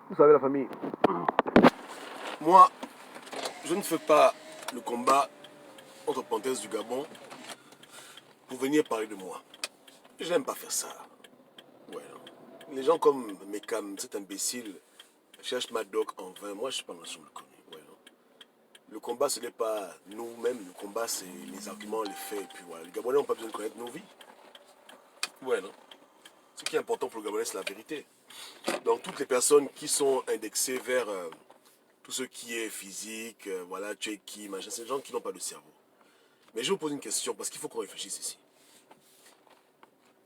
Vous savez, la famille, moi, je ne fais pas le combat entre parenthèses du Gabon pour venir parler de moi. Je n'aime pas faire ça. Ouais, non. Les gens comme Mekam, cet imbécile, cherchent Madoc en vain. Moi, je ne suis pas dans le connu. Ouais, non. Le combat, ce n'est pas nous-mêmes. Le combat, c'est les arguments, les faits. Et puis voilà. Les Gabonais n'ont pas besoin de connaître nos vies. Ouais, non. Ce qui est important pour le Gabonais, c'est la vérité. Donc, toutes les personnes qui sont indexées vers tout ce qui est physique, voilà, tu es qui, machin, c'est des gens qui n'ont pas de cerveau. Mais je vous pose une question, parce qu'il faut qu'on réfléchisse ici.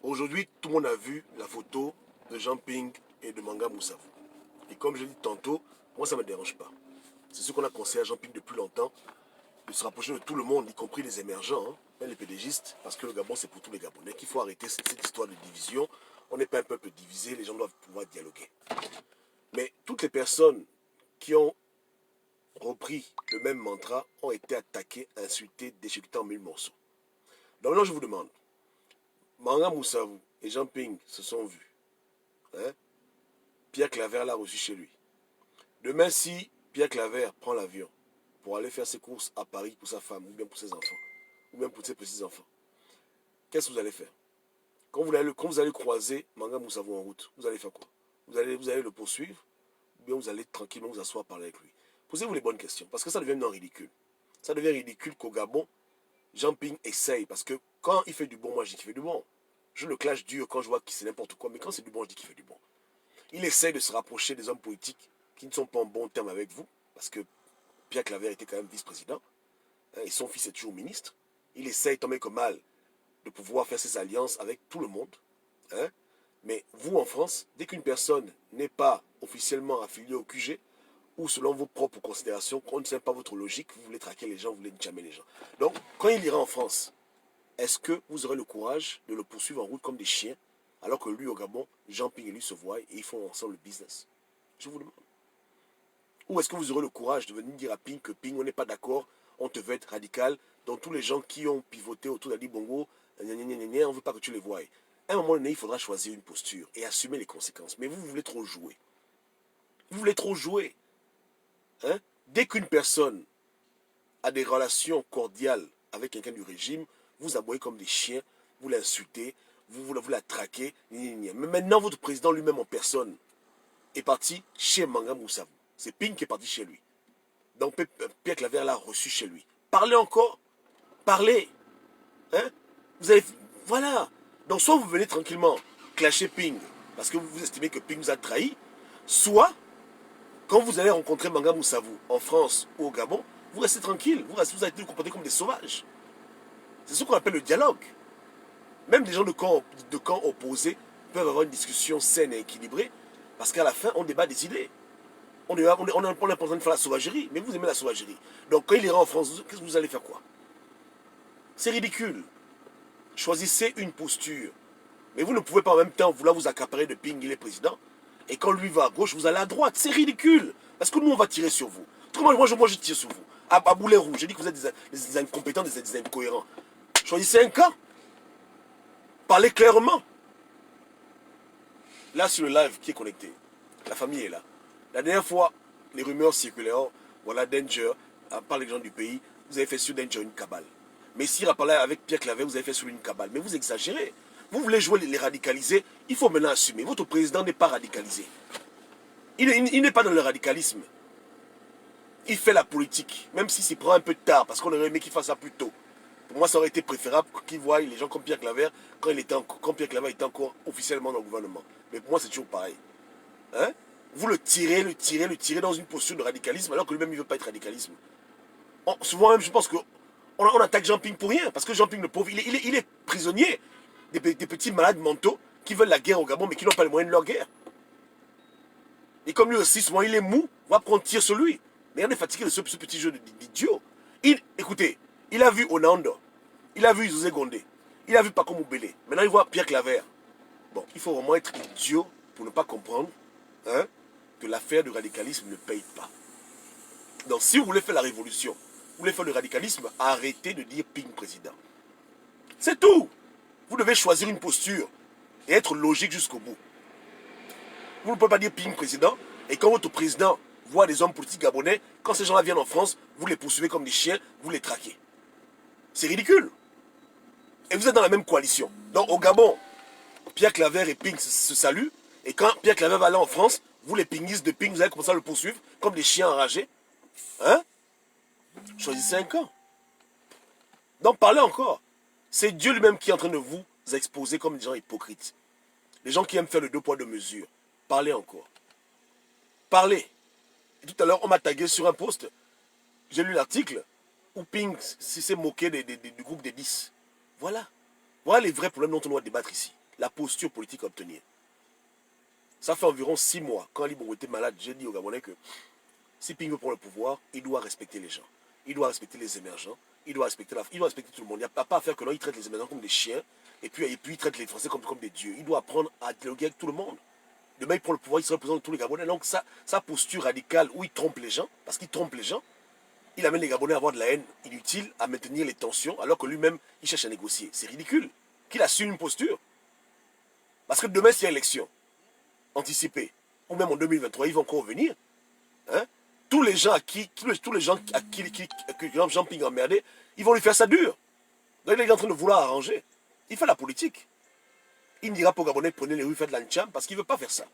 Aujourd'hui, tout le monde a vu la photo de Jean Ping et de Manga Moussavou. Et comme je l'ai dit tantôt, moi ça ne me dérange pas. C'est ce qu'on a conseillé à Jean Ping depuis longtemps, de se rapprocher de tout le monde, y compris les émergents, hein, même les pédégistes, parce que le Gabon c'est pour tous les Gabonais, qu'il faut arrêter cette histoire de division. On n'est pas un peuple divisé, les gens doivent pouvoir dialoguer. Mais toutes les personnes qui ont repris le même mantra ont été attaquées, insultées, déchiquetées en mille morceaux. Donc maintenant je vous demande, Manga Moussavou et Jean Ping se sont vus. Hein? Pierre Claver l'a reçu chez lui. Demain, si Pierre Claver prend l'avion pour aller faire ses courses à Paris pour sa femme, ou bien pour ses enfants, ou bien pour ses petits-enfants, qu'est-ce que vous allez faire? Quand vous allez croiser Manga Moussavou en route, vous allez faire quoi? Vous allez le poursuivre, ou bien vous allez tranquillement vous asseoir parler avec lui? Posez-vous les bonnes questions, parce que ça devient non ridicule. Ça devient ridicule qu'au Gabon, Jean Ping essaye, parce que quand il fait du bon, moi je dis qu'il fait du bon. Je le clash dur quand je vois que c'est n'importe quoi, mais quand c'est du bon, je dis qu'il fait du bon. Il essaye de se rapprocher des hommes politiques qui ne sont pas en bon terme avec vous, parce que Pierre Claver était quand même vice-président, hein, et son fils est toujours ministre. Il essaye tant bien que mal de pouvoir faire ses alliances avec tout le monde. Hein. Mais vous, en France, dès qu'une personne n'est pas officiellement affiliée au QG, ou selon vos propres considérations, qu'on ne sait pas votre logique, vous voulez traquer les gens, vous voulez jammer les gens. Donc, quand il ira en France, est-ce que vous aurez le courage de le poursuivre en route comme des chiens, alors que lui, au Gabon, Jean Ping et lui se voient et ils font ensemble le business? Je vous demande. Ou est-ce que vous aurez le courage de venir dire à Ping que Ping, on n'est pas d'accord, on te veut être radical, donc tous les gens qui ont pivoté autour d'Ali Bongo, on ne veut pas que tu les voies. À un moment donné, il faudra choisir une posture et assumer les conséquences. Mais vous voulez trop jouer. Vous voulez trop jouer. Hein? Dès qu'une personne a des relations cordiales avec quelqu'un du régime, vous aboyez comme des chiens, vous l'insultez, vous la traquez. Mais maintenant, votre président lui-même en personne est parti chez Manga Moussavou. C'est Ping qui est parti chez lui. Donc Pierre Claver l'a reçu chez lui. Parlez encore. Parlez. Hein? Vous avez... Voilà. Donc soit vous venez tranquillement clasher Ping, parce que vous estimez que Ping vous a trahi, soit, quand vous allez rencontrer Manga Moussavou en France ou au Gabon, vous restez tranquille. Vous allez vous comporter comme des sauvages. C'est ce qu'on appelle le dialogue. Même des gens de camps opposés peuvent avoir une discussion saine et équilibrée, parce qu'à la fin, on débat des idées. On n'est pas en train de faire la sauvagerie, mais vous aimez la sauvagerie. Donc quand il ira en France, qu'est-ce que vous allez faire quoi? C'est ridicule. Choisissez une posture. Mais vous ne pouvez pas en même temps vouloir vous accaparer de Ping, il est président, et quand lui va à gauche, vous allez à droite. C'est ridicule. Parce que nous, on va tirer sur vous. Autrement, moi, je tire sur vous. À boulet rouge, j'ai dit que vous êtes des incompétents, des incohérents. Choisissez un camp. Parlez clairement. Là, sur le live qui est connecté, la famille est là. La dernière fois, les rumeurs circulaient. Voilà, Danger, par les gens du pays, vous avez fait sur Danger une cabale. Mais s'il a parlé avec Pierre Claver, vous avez fait sur lui une cabale. Mais vous exagérez. Vous voulez jouer les radicalisés, il faut maintenant assumer. Votre président n'est pas radicalisé. Il n'est pas dans le radicalisme. Il fait la politique, même si s'y prend un peu tard, parce qu'on aurait aimé qu'il fasse ça plus tôt. Pour moi, ça aurait été préférable qu'il voie les gens comme Pierre Claver quand Pierre Claver était encore officiellement dans le gouvernement. Mais pour moi, c'est toujours pareil. Hein? Vous le tirez dans une posture de radicalisme, alors que lui-même, il ne veut pas être radicalisme. Souvent même, je pense qu'on attaque Jean Ping pour rien, parce que Jean Ping, le pauvre, il est prisonnier des petits malades mentaux qui veulent la guerre au Gabon, mais qui n'ont pas les moyens de leur guerre. Et comme lui aussi, souvent, il est mou, on va prendre tir sur lui. Mais on est fatigué de ce petit jeu d'idiot. Écoutez, il a vu Onando, il a vu José Gondé, il a vu Paco Moubele. Maintenant, il voit Pierre Claver. Bon, il faut vraiment être idiot pour ne pas comprendre, hein, que l'affaire du radicalisme ne paye pas. Donc, si vous voulez faire la révolution, vous voulez faire le radicalisme, arrêtez de dire Ping président. C'est tout. Vous devez choisir une posture et être logique jusqu'au bout. Vous ne pouvez pas dire Ping président. Et quand votre président voit des hommes politiques gabonais, quand ces gens-là viennent en France, vous les poursuivez comme des chiens, vous les traquez. C'est ridicule. Et vous êtes dans la même coalition. Donc au Gabon, Pierre Claver et Ping se saluent. Et quand Pierre Claver va aller en France, vous les pinguistes de Ping, vous allez commencer à le poursuivre comme des chiens enragés. Hein? Choisissez un camp. Donc parlez encore. C'est Dieu lui-même qui est en train de vous exposer comme des gens hypocrites. Les gens qui aiment faire le deux poids deux mesures. Parlez encore. Parlez. Et tout à l'heure, on m'a tagué sur un post. J'ai lu l'article où Ping s'est moqué du groupe des 10. Voilà. Voilà les vrais problèmes dont on doit débattre ici. La posture politique à obtenir. Ça fait environ 6 mois, quand Ali Bongo était malade, j'ai dit aux Gabonais que si Ping veut prendre le pouvoir, il doit respecter les gens. Il doit respecter les émergents. Il doit respecter tout le monde. Il n'y a pas à faire que non, il traite les émergents comme des chiens. Et puis il traite les Français comme des dieux. Il doit apprendre à dialoguer avec tout le monde. Demain, il prend le pouvoir, il sera le président de tous les Gabonais. Donc sa posture radicale où il trompe les gens, parce qu'il trompe les gens, il amène les Gabonais à avoir de la haine inutile, à maintenir les tensions, alors que lui-même, il cherche à négocier. C'est ridicule qu'il assume une posture. Parce que demain, s'il y a élection anticipée, ou même en 2023, ils vont encore venir. Hein? Tous les gens que Jean Ping a emmerdé, ils vont lui faire ça dur. Donc il est en train de vouloir arranger. Il fait la politique. Il ne dira pas aux Gabonais, prenez les rues, faites l'ancham, parce qu'il ne veut pas faire ça.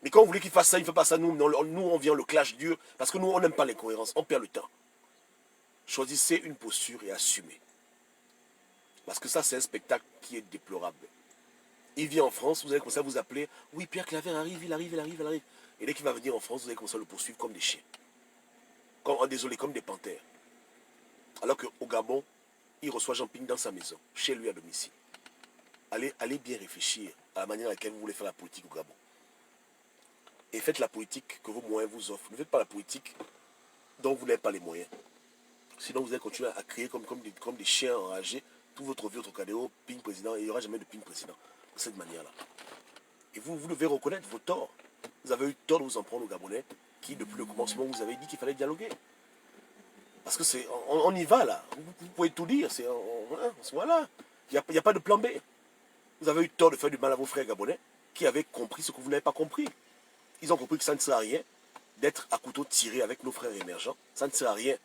Mais quand vous voulez qu'il fasse ça, il ne fait pas ça. Nous, on vient le clash dur, parce que nous, on n'aime pas l'incohérence, on perd le temps. Choisissez une posture et assumez. Parce que ça, c'est un spectacle qui est déplorable. Il vient en France, vous allez commencer à vous appeler, oui, Pierre Claver arrive, il arrive. Et dès qu'il va venir en France, vous allez commencer à le poursuivre comme des chiens. Désolé, comme des panthères. Alors qu'au Gabon, il reçoit Jean Ping dans sa maison, chez lui à domicile. Allez bien réfléchir à la manière à laquelle vous voulez faire la politique au Gabon. Et faites la politique que vos moyens vous offrent. Ne faites pas la politique dont vous n'avez pas les moyens. Sinon, vous allez continuer à créer comme des chiens enragés toute votre vie, votre cadéo, Ping président, et il n'y aura jamais de Ping président. De cette manière-là. Et vous devez reconnaître vos torts. Vous avez eu tort de vous en prendre aux Gabonais qui, depuis le commencement, vous avez dit qu'il fallait dialoguer. Parce que on y va là. Vous pouvez tout dire. Voilà. Il n'y a pas de plan B. Vous avez eu tort de faire du mal à vos frères gabonais qui avaient compris ce que vous n'avez pas compris. Ils ont compris que ça ne sert à rien d'être à couteau tiré avec nos frères émergents. Ça ne sert à rien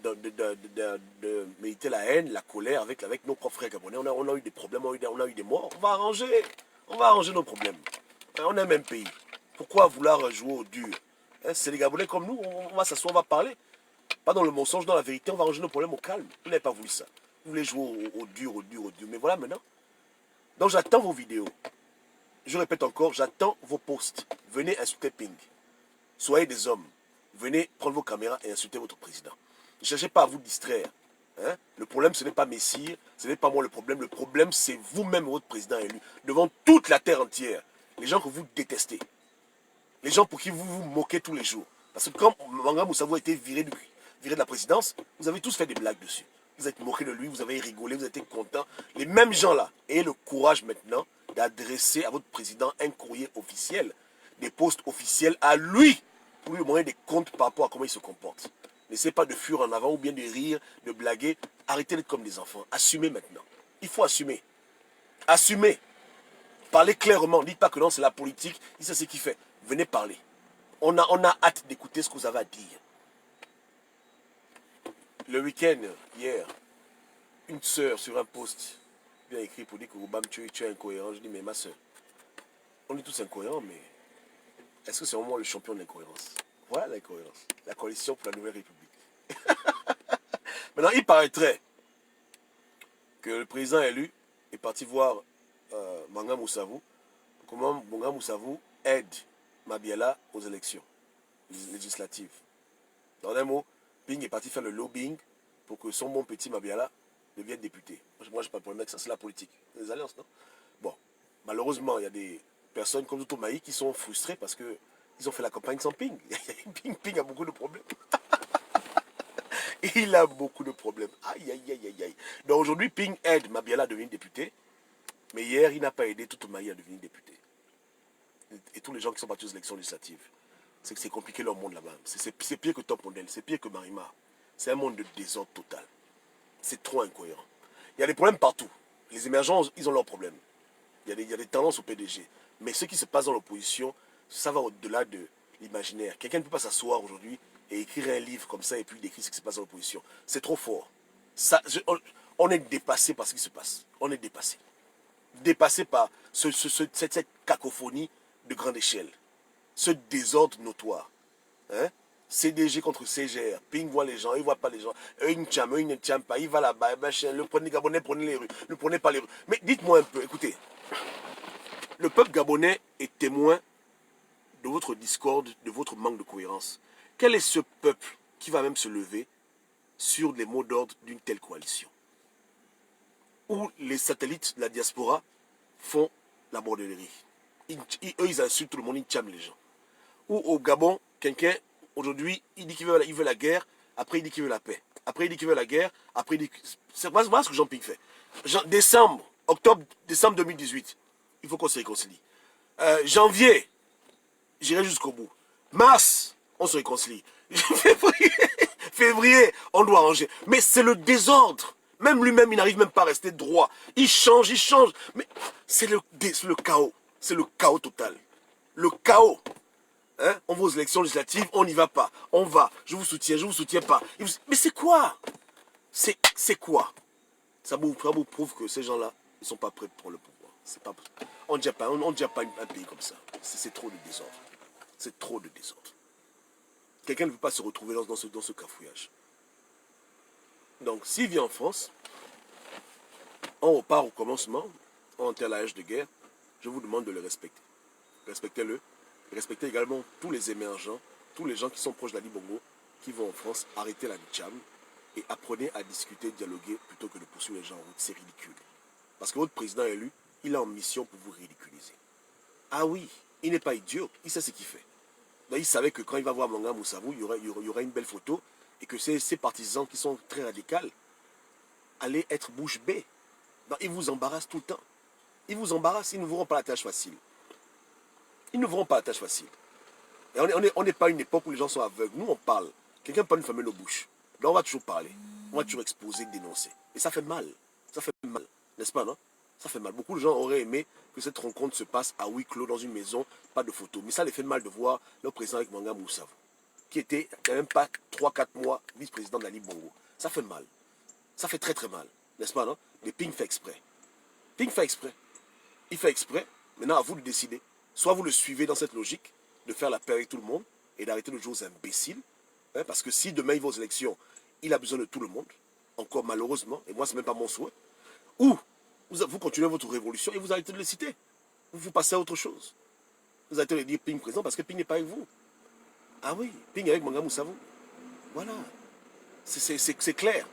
de mériter la haine, la colère avec nos propres frères gabonais. On a eu des problèmes, on a eu des morts. On va arranger nos problèmes. On est un même pays. Pourquoi vouloir jouer au dur? C'est les Gabonais comme nous, on va s'asseoir, on va parler. Pas dans le mensonge, dans la vérité, on va arranger nos problèmes au calme. Vous n'avez pas voulu ça. Vous voulez jouer au dur. Mais voilà maintenant. Donc j'attends vos vidéos. Je répète encore, j'attends vos posts. Venez insulter Ping. Soyez des hommes. Venez prendre vos caméras et insulter votre président. Ne cherchez pas à vous distraire. Hein? Le problème, ce n'est pas Messire, ce n'est pas moi le problème. Le problème, c'est vous-même, votre président élu, devant toute la terre entière. Les gens que vous détestez. Les gens pour qui vous vous moquez tous les jours. Parce que quand Manga Moussavou a été viré de la présidence, vous avez tous fait des blagues dessus. Vous êtes moqué de lui, vous avez rigolé, vous avez été content. Les mêmes gens-là, ayez le courage maintenant d'adresser à votre président un courrier officiel, des postes officiels à lui, pour lui demander des comptes par rapport à comment il se comporte. N'essayez pas de fuir en avant ou bien de rire, de blaguer. Arrêtez d'être comme des enfants. Assumez maintenant. Il faut assumer. Assumez. Parlez clairement. Dites pas que non, c'est la politique. C'est ce qu'il fait. Venez parler. On a hâte d'écouter ce que vous avez à dire. Le week-end, hier, une sœur sur un post bien écrit pour dire que Obama, tu es incohérent. Je dis, mais ma sœur, on est tous incohérents, mais est-ce que c'est vraiment le champion de l'incohérence? Voilà l'incohérence. La coalition pour la nouvelle République. Maintenant, il paraîtrait que le président élu est parti voir Manga Moussavou, comment Manga Moussavou aide Mabiala aux élections législatives. Dans un mot, Ping est parti faire le lobbying pour que son bon petit Mabiala devienne député. Moi, je n'ai pas de problème avec ça, c'est la politique. Les alliances, non? Bon, malheureusement, il y a des personnes comme Toto Maï qui sont frustrées parce qu'ils ont fait la campagne sans Ping. Ping a beaucoup de problèmes. Il a beaucoup de problèmes. Aïe. Donc aujourd'hui, Ping aide Mabiala à devenir député. Mais hier, il n'a pas aidé Toto Maï à devenir député. Et tous les gens qui sont partis aux élections législatives. C'est que c'est compliqué leur monde là-bas. C'est pire que Top Model, c'est pire que Marima. C'est un monde de désordre total. C'est trop incohérent. Il y a des problèmes partout. Les émergents, ils ont leurs problèmes. Il y a des tendances au PDG. Mais ce qui se passe dans l'opposition, ça va au-delà de l'imaginaire. Quelqu'un ne peut pas s'asseoir aujourd'hui et écrire un livre comme ça et puis décrire ce qui se passe dans l'opposition. C'est trop fort. Ça, on est dépassé par ce qui se passe. On est dépassé. Dépassé par cette cacophonie de grande échelle. Ce désordre notoire. Hein? CDG contre CGR. Ping voit les gens, il ne voit pas les gens. Eux, ils ne tiennent, eux, ils ne tiennent pas. Il va là-bas, le prenez Gabonais, prenez les rues. Ne prenez pas les rues. Mais dites-moi un peu, écoutez. Le peuple gabonais est témoin de votre discorde, de votre manque de cohérence. Quel est ce peuple qui va même se lever sur les mots d'ordre d'une telle coalition? Où les satellites de la diaspora font la bordellerie. Eux, ils insultent tout le monde, ils tchament les gens. Ou au Gabon, quelqu'un, aujourd'hui, il dit qu'il veut la guerre, après il dit qu'il veut la paix. Après il dit qu'il veut la guerre, après il dit... C'est voilà ce que Jean-Pierre fait. Décembre 2018, il faut qu'on se réconcilie. Janvier, j'irai jusqu'au bout. Mars, on se réconcilie. Février, on doit arranger. Mais c'est le désordre. Même lui-même, il n'arrive même pas à rester droit. Il change, il change. Mais c'est le chaos. C'est le chaos total. Le chaos. Hein? On va aux élections législatives, on n'y va pas. On va, je vous soutiens pas. Mais c'est quoi? C'est quoi? Ça vous prouve que ces gens-là ne sont pas prêts pour le pouvoir. Pas, on ne gère pas un pays comme ça. C'est trop de désordre. C'est trop de désordre. Quelqu'un ne veut pas se retrouver dans ce cafouillage. Donc, s'il vient en France, on repart au commencement, on enterre la hache de guerre, je vous demande de le respecter. Respectez-le. Respectez également tous les émergents, tous les gens qui sont proches d'Ali Bongo, qui vont en France, arrêter la Nicham et apprenez à discuter, dialoguer, plutôt que de poursuivre les gens en route. C'est ridicule. Parce que votre président élu, il est en mission pour vous ridiculiser. Ah oui, il n'est pas idiot, il sait ce qu'il fait. Donc, il savait que quand il va voir Manga Moussavou, il y aura une belle photo et que ces partisans qui sont très radicaux allaient être bouche bée. Donc, ils vous embarrassent tout le temps. Ils vous embarrassent, ils ne vous rendent pas la tâche facile. Ils ne vous rendent pas la tâche facile. Et on n'est pas à une époque où les gens sont aveugles. Nous, on parle. Quelqu'un peut nous fermer nos bouches. Donc, on va toujours parler. On va toujours exposer, dénoncer. Et ça fait mal. Ça fait mal. N'est-ce pas, non? Ça fait mal. Beaucoup de gens auraient aimé que cette rencontre se passe à huis clos dans une maison, pas de photos. Mais ça les fait mal de voir leur président avec Manga Moussavou, qui était quand même pas 3-4 mois vice-président d'Ali Bongo. Ça fait mal. Ça fait très très mal. N'est-ce pas, non? Mais Ping fait exprès. Ping fait exprès. Il fait exprès. Maintenant, à vous de décider. Soit vous le suivez dans cette logique de faire la paix avec tout le monde et d'arrêter de jouer aux imbéciles. Hein, parce que si demain il va aux élections, il a besoin de tout le monde. Encore malheureusement. Et moi, ce n'est même pas mon souhait. Ou vous continuez votre révolution et vous arrêtez de le citer. Vous passez à autre chose. Vous arrêtez de dire Ping présent parce que Ping n'est pas avec vous. Ah oui, Ping est avec Manga Moussavou. Voilà. C'est clair.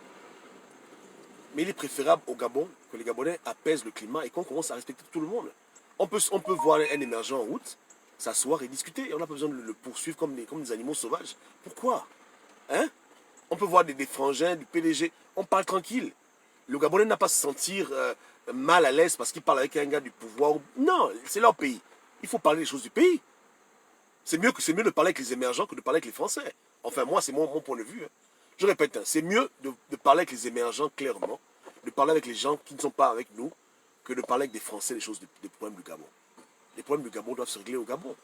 Mais il est préférable au Gabon que les Gabonais apaisent le climat et qu'on commence à respecter tout le monde. On peut voir un émergent en route, s'asseoir et discuter. Et on n'a pas besoin de le poursuivre comme des animaux sauvages. Pourquoi? Hein? On peut voir des frangins, du PDG. On parle tranquille. Le Gabonais n'a pas à se sentir mal à l'aise parce qu'il parle avec un gars du pouvoir. Non, c'est leur pays. Il faut parler des choses du pays. C'est mieux de parler avec les émergents que de parler avec les Français. Enfin, moi, c'est mon point de vue. Hein. Je répète, hein, c'est mieux de parler avec les émergents clairement, de parler avec les gens qui ne sont pas avec nous, que de parler avec des Français des problèmes du Gabon. Les problèmes du Gabon doivent se régler au Gabon.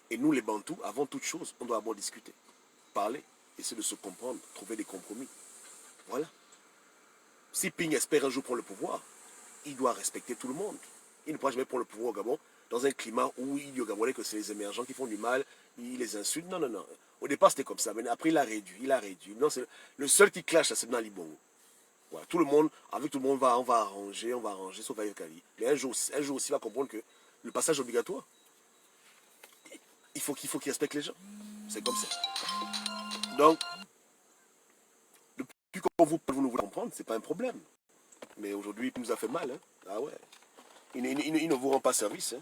Et nous, les Bantous, avant toute chose, on doit d'abord discuter, parler, essayer de se comprendre, trouver des compromis. Voilà. Si Ping espère un jour prendre le pouvoir, il doit respecter tout le monde. Il ne pourra jamais prendre le pouvoir au Gabon dans un climat où il dit aux Gabonais que c'est les émergents qui font du mal, il les insulte. Non, non, non. Au départ, c'était comme ça. Mais après, il a réduit. Non, le seul qui clash, c'est Nali Bongo. Voilà. Tout le monde, avec tout le monde, on va arranger, sauf avec Kali. Mais un jour aussi, il va comprendre que le passage est obligatoire. Il faut qu'il respecte les gens. C'est comme ça. Donc, depuis qu'on vous ne voulez comprendre, c'est pas un problème. Mais aujourd'hui, il nous a fait mal. Hein. Ah ouais. Il ne vous rend pas service. Hein.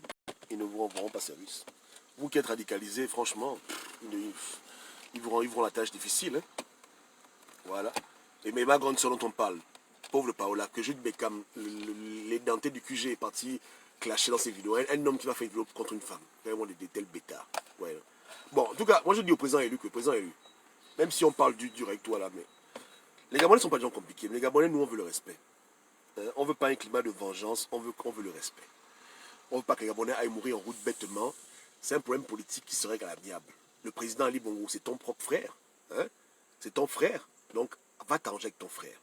Ils ne vous rendront pas service. Vous qui êtes radicalisés, franchement, ils vous rendront la tâche difficile. Hein. Voilà. Et mais ma grande soeur dont on parle, pauvre Paola, que Jude Beckham, l'édenté du QG est parti clasher dans ses vidéos. Un homme qui va faire une vidéo contre une femme. Vraiment des tels bêtards. Ouais. Bon, en tout cas, moi je dis au président élu que le président élu, même si on parle du rectoire là, mais les Gabonais ne sont pas des gens compliqués. Mais les Gabonais, nous, on veut le respect. On ne veut pas un climat de vengeance, on veut le respect. On ne veut pas que les Gabonais aillent mourir en route bêtement. C'est un problème politique qui serait à l'amiable. Le président Ali Bongo, c'est ton propre frère. Hein? C'est ton frère. Donc, va t'arranger avec ton frère.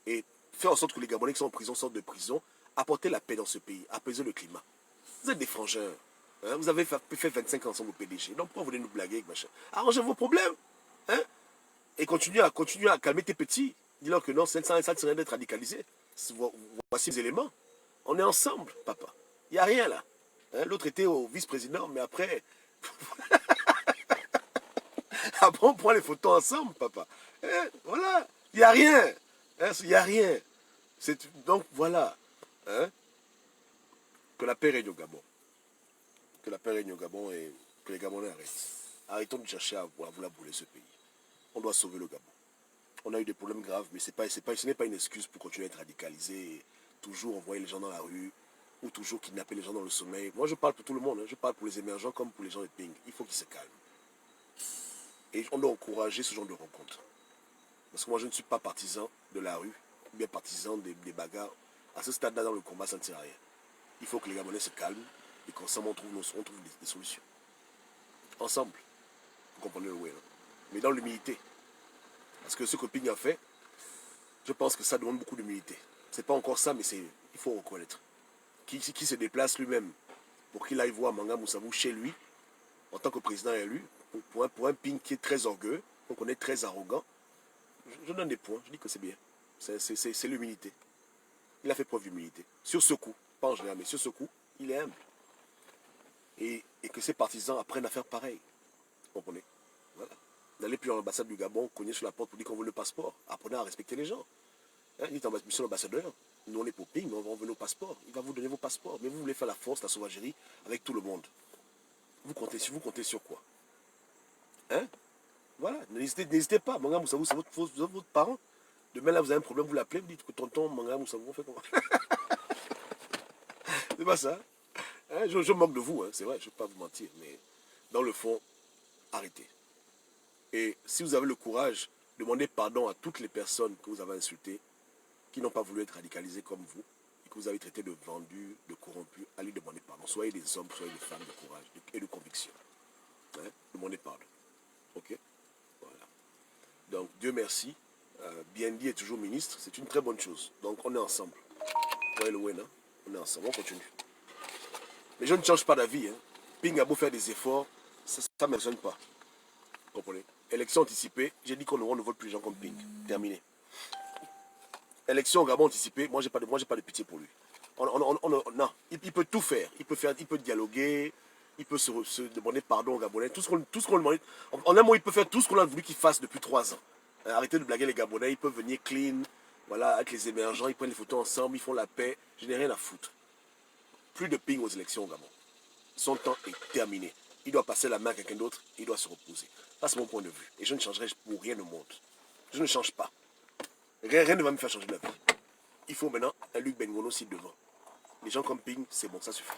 Et fais en sorte que les Gabonais qui sont en prison sortent de prison. Apportez la paix dans ce pays. Apaisez le climat. Vous êtes des frangins. Hein? Vous avez fait 25 ans ensemble au PDG. Donc, pourquoi vous voulez nous blaguer, machin? Arrangez vos problèmes. Hein? Et continuez à calmer tes petits. Dis-leur que non, ça ne sert à rien d'être radicalisé. Voici les éléments. On est ensemble, papa. Il n'y a rien là. Hein? L'autre était au vice-président, mais après... après, on prend les photos ensemble, papa. Hein? Voilà. Il n'y a rien. Hein? Il n'y a rien. Donc, voilà. Hein? Que la paix règne au Gabon. Que la paix règne au Gabon et que les Gabonais arrêtent. Arrêtons de chercher à vouloir brûler ce pays. On doit sauver le Gabon. On a eu des problèmes graves, mais ce n'est pas une excuse pour continuer à être radicalisé et toujours envoyer les gens dans la rue ou toujours kidnapper les gens dans le sommeil. Moi, je parle pour tout le monde. Hein. Je parle pour les émergents comme pour les gens de Ping. Il faut qu'ils se calment. Et on doit encourager ce genre de rencontres. Parce que moi, je ne suis pas partisan de la rue, ou bien partisan des bagarres. À ce stade-là, dans le combat, ça ne sert à rien. Il faut que les Gabonais se calment et qu'ensemble, on trouve des solutions. Ensemble. Vous comprenez le way, là. Mais dans l'humilité. Parce que ce que Ping a fait, je pense que ça demande beaucoup d'humilité. C'est pas encore ça, mais il faut reconnaître. Qui se déplace lui-même pour qu'il aille voir Manga Moussavou chez lui, en tant que président élu, pour un Ping qui est très orgueilleux, qu'on est très arrogant, je donne des points, je dis que c'est bien. C'est l'humilité. Il a fait preuve d'humilité. Sur ce coup, pas en général, mais sur ce coup, il est humble. Et que ses partisans apprennent à faire pareil. Vous comprenez? Voilà. N'allez plus à l'ambassade du Gabon, cogner sur la porte pour dire qu'on veut le passeport. Apprenez à respecter les gens. Hein, il est monsieur l'ambassadeur, nous on est pour Ping, on veut nos passeports. Il va vous donner vos passeports. Mais vous voulez faire la force, la sauvagerie avec tout le monde. Vous comptez sur quoi? Hein? Voilà, n'hésitez pas. Manga Moussavou, c'est votre parent. Demain là, vous avez un problème, vous l'appelez, vous dites que tonton Manga Moussavou, on fait comment? C'est pas ça. Hein? Je moque de vous, hein, c'est vrai, je ne vais pas vous mentir. Mais dans le fond, arrêtez. Et si vous avez le courage, demandez pardon à toutes les personnes que vous avez insultées, qui n'ont pas voulu être radicalisées comme vous, et que vous avez traité de vendus, de corrompus, allez demander pardon. Soyez des hommes, soyez des femmes de courage et de conviction. Hein? Demandez pardon. Ok? Voilà. Donc, Dieu merci. Biendi est toujours ministre, c'est une très bonne chose. Donc, on est ensemble. Ouais, le Wena, on est ensemble, on continue. Mais je ne change pas d'avis. Hein. Ping a beau faire des efforts, ça ne me raisonne pas. Vous comprenez? Élection anticipée, j'ai dit qu'on ne vote plus les gens comme Ping. Terminé. Élection au Gabon anticipée, moi j'ai pas de pitié pour lui. Non, il peut tout faire. Il peut dialoguer, il peut se demander pardon aux Gabonais. Tout ce qu'on lui demande. En un mot, il peut faire tout ce qu'on a voulu qu'il fasse depuis 3 ans. Arrêtez de blaguer les Gabonais, ils peuvent venir clean, voilà, avec les émergents, ils prennent les photos ensemble, ils font la paix. Je n'ai rien à foutre. Plus de Ping aux élections au Gabon. Son temps est terminé. Il doit passer la main à quelqu'un d'autre, il doit se reposer. Ça, c'est mon point de vue. Et je ne changerai pour rien au monde. Je ne change pas. Rien ne va me faire changer ma vie. Il faut maintenant un Luc Bengono aussi devant. Les gens comme Ping, c'est bon, ça suffit.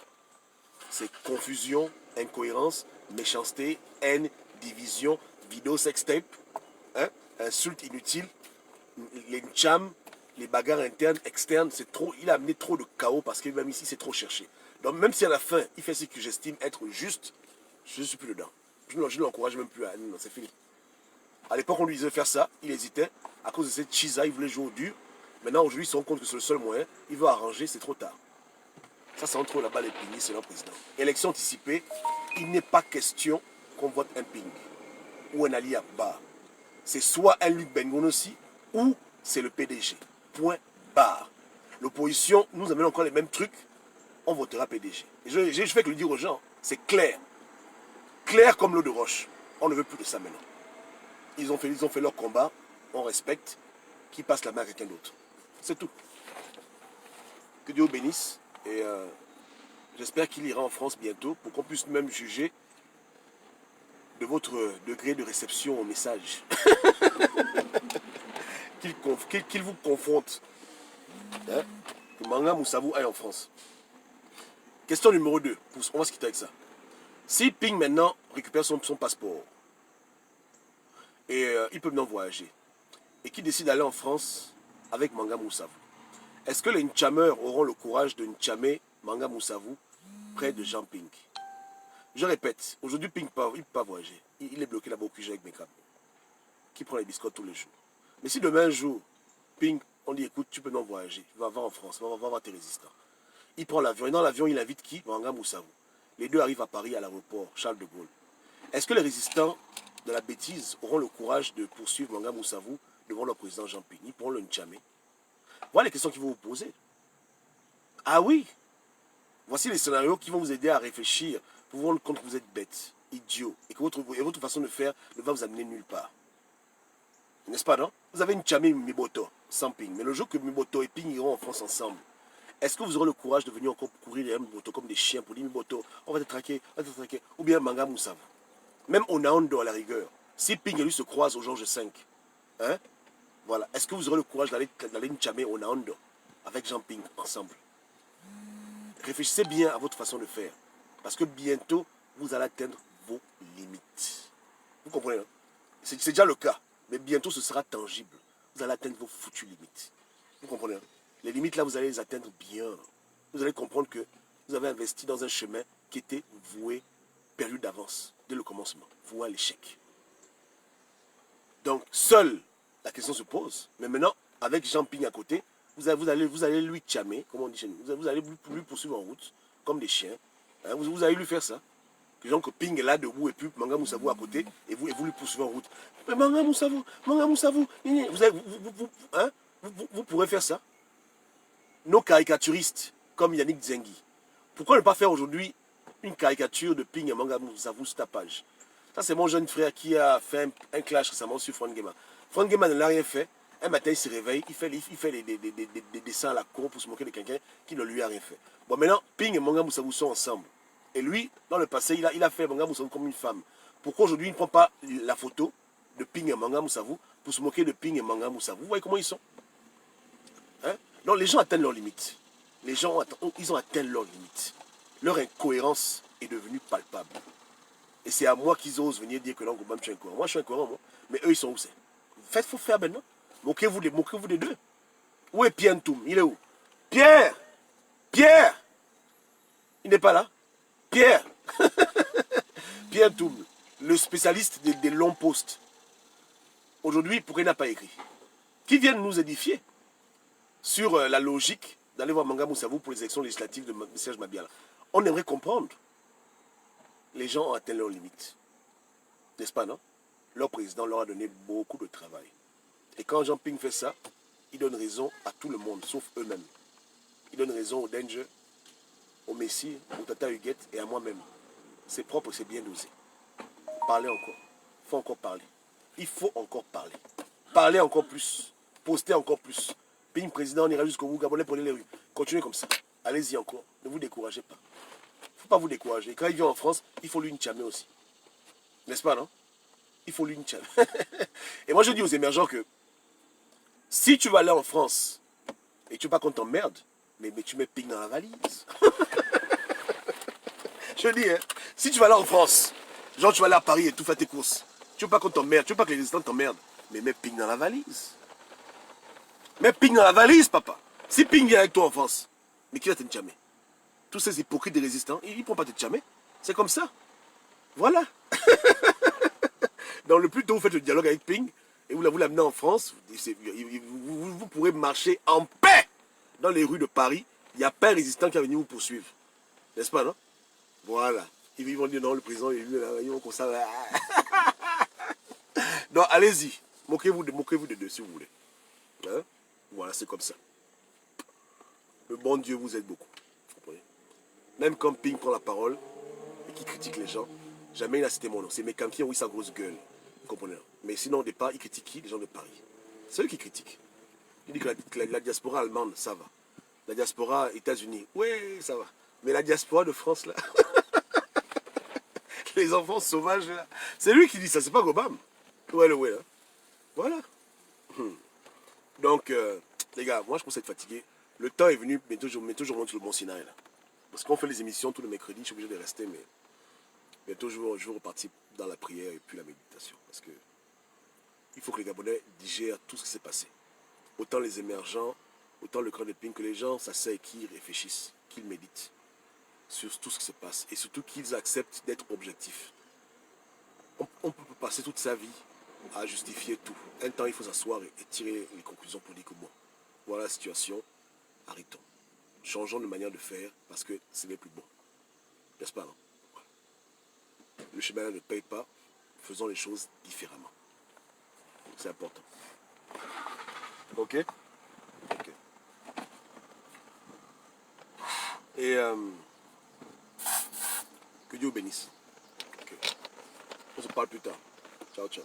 C'est confusion, incohérence, méchanceté, haine, division, vidéo sextape, hein, insultes inutiles, les chams, les bagarres internes, externes, c'est trop. Il a amené trop de chaos parce que même ici, c'est trop cherché. Donc même si à la fin, il fait ce que j'estime être juste, je ne suis plus dedans. Je ne l'encourage même plus à... Non, c'est fini. À l'époque, on lui disait faire ça, il hésitait. À cause de cette chisa, il voulait jouer au dur. Maintenant, aujourd'hui, il se rend compte que c'est le seul moyen. Il veut arranger, c'est trop tard. Ça, c'est entre là-bas les Pingis, c'est leur président. Élection anticipée, il n'est pas question qu'on vote un Ping ou un Ali Abba. C'est soit un Luc Bengonossi ou c'est le PDG. Point barre. L'opposition nous amène encore les mêmes trucs. On votera PDG. Et je fais que le dire aux gens, c'est clair. Clair comme l'eau de roche. On ne veut plus de ça maintenant. Ils ont fait leur combat, on respecte, qui passe la main à quelqu'un d'autre. C'est tout. Que Dieu bénisse. Et j'espère qu'il ira en France bientôt pour qu'on puisse même juger de votre degré de réception au message. Qu'il vous confronte. Hein? Que Manga Moussavou aille en France. Question numéro 2. On va se quitter avec ça. Si Ping maintenant récupère son passeport et il peut maintenant voyager et qu'il décide d'aller en France avec Manga Moussavou, est-ce que les Nchameurs auront le courage de Nchamer Manga Moussavou près de Jean Ping. Je répète, aujourd'hui, Ping il ne peut pas voyager. Il est bloqué là-bas au QG avec Mekam, qui prend les biscottes tous les jours. Mais si demain un jour, Ping, on dit écoute, tu peux non voyager, va en France, va voir tes résistants. Il prend l'avion, et dans l'avion, il invite qui? Manga Moussavou. Les deux arrivent à Paris à l'aéroport Charles de Gaulle. Est-ce que les résistants de la bêtise auront le courage de poursuivre Manga Moussavou devant leur président Jean Ping? Ils pourront le ntchamer. Voilà les questions qu'ils vont vous poser. Ah oui, voici les scénarios qui vont vous aider à réfléchir pour vous rendre compte que vous êtes bête, idiot, et que votre façon de faire ne va vous amener nulle part. N'est-ce pas, non? Vous avez ntchamé Miboto, sans Ping, mais le jour que Miboto et Ping iront en France ensemble, est-ce que vous aurez le courage de venir encore courir derrière Miboto comme des chiens pour dire Miboto, on va te traquer, ou bien Manga Moussavou? Même Onaondo à la rigueur, si Ping et lui se croisent au Georges V, hein, voilà, est-ce que vous aurez le courage d'aller ntchamer Onaondo avec Jean Ping ensemble? Réfléchissez bien à votre façon de faire, parce que bientôt, vous allez atteindre vos limites. Vous comprenez, hein? C'est déjà le cas, mais bientôt ce sera tangible. Vous allez atteindre vos foutues limites. Vous comprenez, hein? Les limites là, vous allez les atteindre bien. Vous allez comprendre que vous avez investi dans un chemin qui était voué, perdu d'avance, dès le commencement, voué à l'échec. Donc, seule la question se pose. Mais maintenant, avec Jean Ping à côté, vous allez lui tchamer, comme on dit chez nous. Vous allez lui poursuivre en route, comme des chiens. Hein, vous allez lui faire ça. Que Jean Ping est là debout et puis Manga Moussavou à côté et vous lui poursuivez en route. Mais Manga Moussavou, vous pourrez faire ça. Nos caricaturistes, comme Yannick Zengi, pourquoi ne pas faire aujourd'hui une caricature de Ping et Manga Moussavou sur ta page? Ça, c'est mon jeune frère qui a fait un clash récemment sur Franck Guéma. Franck Guéma ne l'a rien fait. Un matin, il se réveille, il fait des dessins à la con pour se moquer de quelqu'un qui ne lui a rien fait. Bon, maintenant, Ping et Manga Moussavou sont ensemble. Et lui, dans le passé, il a fait Manga Moussavou comme une femme. Pourquoi aujourd'hui, il ne prend pas la photo de Ping et Manga Moussavou pour se moquer de Ping et Manga Moussavou? Vous voyez comment ils sont, hein? Non, les gens atteignent leurs limites. Les gens, ils ont atteint leurs limites. Leur incohérence est devenue palpable. Et c'est à moi qu'ils osent venir dire que non, je suis incohérent. Moi, je suis incohérent, moi. Mais eux, ils sont où c'est? Faites, faut faire maintenant. Moquez-vous des deux. Où est Pierre Ntoum? Il est où? Pierre! Pierre! Il n'est pas là? Pierre! Pierre Ntoum, le spécialiste des longs posts. Aujourd'hui, pourquoi il n'a pas écrit? Qui viennent nous édifier sur la logique d'aller voir Manga Moussavou pour les élections législatives de Serge Mabiala. On aimerait comprendre. Les gens ont atteint leurs limites. N'est-ce pas, non? Leur président leur a donné beaucoup de travail. Et quand Jean Ping fait ça, il donne raison à tout le monde, sauf eux-mêmes. Il donne raison au Danger, au Messi, au Tata Huguette et à moi-même. C'est propre, c'est bien dosé. Parlez encore. Il faut encore parler. Il faut encore parler. Parlez encore plus. Postez encore plus. Ping président, on ira jusqu'au bout. Gabonais, prenez les rues. Continuez comme ça. Allez-y encore. Ne vous découragez pas. Il ne faut pas vous décourager. Quand il vient en France, il faut lui ntchamer aussi. N'est-ce pas, non? Il faut lui ntchamer. Et moi, je dis aux émergents que si tu vas aller en France et tu ne veux pas qu'on t'emmerde, mais tu mets Ping dans la valise. Je dis, hein, si tu vas aller en France, genre tu vas aller à Paris et tout faire tes courses, tu veux pas qu'on t'emmerde, tu veux pas que les résistants t'emmerdent, mais mets Ping dans la valise. Mets Ping dans la valise, papa. Si Ping vient avec toi en France, mais qui va te tchamer? Tous ces hypocrites des résistants, ils ne pourront pas te tchamer. C'est comme ça. Voilà. Donc le plus tôt vous faites le dialogue avec Ping, et vous l'amenez en France, vous pourrez marcher en paix dans les rues de Paris. Il n'y a pas un résistant qui va venir vous poursuivre. N'est-ce pas, non? Voilà. Ils vont dire non, le président est venu là, ils vont comme ça. Donc allez-y. Moquez-vous de deux si vous voulez. Hein? Voilà, c'est comme ça. Le bon Dieu vous aide beaucoup. Vous comprenez? Même quand Ping prend la parole et qui critique les gens, jamais il n'a cité mon nom. C'est Mekam qui a oui sa grosse gueule. Vous comprenez? Mais sinon, au départ, il critique qui? Les gens de Paris. C'est eux qui critiquent. Il dit que la diaspora allemande, ça va. La diaspora États-Unis, ouais, ça va. Mais la diaspora de France, là, les enfants sauvages, là, c'est lui qui dit ça, c'est pas Gobam. Ouais, ouais, hein. Voilà. Donc, les gars, moi, je pense être fatigué. Le temps est venu, mais toujours monter sur le bon Sinaï, là. Parce qu'on fait les émissions tous les mercredis, je suis obligé de rester, mais bientôt, je vais repartir dans la prière et puis la méditation. Parce que il faut que les Gabonais digèrent tout ce qui s'est passé. Autant les émergents, autant le camp de Ping, que les gens s'asseyent, qu'ils réfléchissent, qu'ils méditent. sur tout ce qui se passe et surtout qu'ils acceptent d'être objectifs. On peut passer toute sa vie à justifier tout. Un temps, il faut s'asseoir et tirer les conclusions pour dire que bon, voilà la situation, arrêtons. Changeons de manière de faire parce que ce n'est plus bon. N'est-ce pas, non? Le chemin ne paye pas, faisons les choses différemment. C'est important. Ok? Ok. Et que Dieu vous bénisse. Okay. On se parle plus tard. Ciao, ciao.